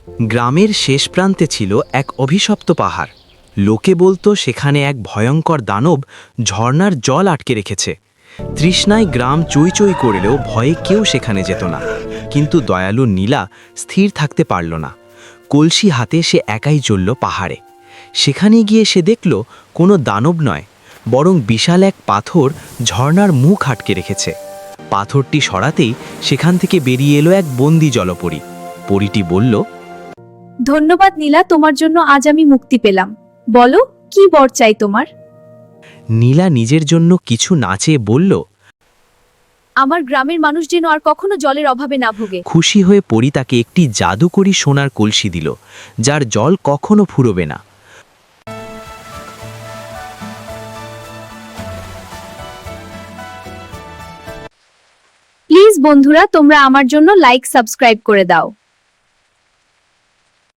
গ্রামের শেষ প্রান্তে ছিল এক অভিশপ্ত পাহাড়। লোকে বলতো সেখানে এক ভয়ঙ্কর দানব ঝর্ণার জল আটকে রেখেছে। তৃষ্ণায় গ্রাম চই করলেও ভয়ে কেউ সেখানে যেত না। কিন্তু দয়ালু নীলা স্থির থাকতে পারল না। কলসি হাতে সে একাই চলল পাহাড়ে। সেখানে গিয়ে সে দেখল কোনো দানব নয়, বরং বিশাল এক পাথর ঝর্ণার মুখ আটকে রেখেছে। পাথরটি সরাতেই সেখান থেকে বেরিয়ে এলো এক বন্দি জলপরী। পরীটি বলল, ধন্যবাদ নীলা, তোমার জন্য আজ আমি মুক্তি পেলাম। বলো, কি বর চাই তোমার? নীলা নিজের জন্য কিছু না চেয়ে বলল, আমার গ্রামের মানুষ যেন আর কখনো জলের অভাবে না ভোগে। খুশি হয়ে পরী তাকে একটি জাদুকরি সোনার কলসি দিল, যার জল কখনো ফুরবে না। প্লিজ বন্ধুরা, তোমরা আমার জন্য লাইক সাবস্ক্রাইব করে দাও।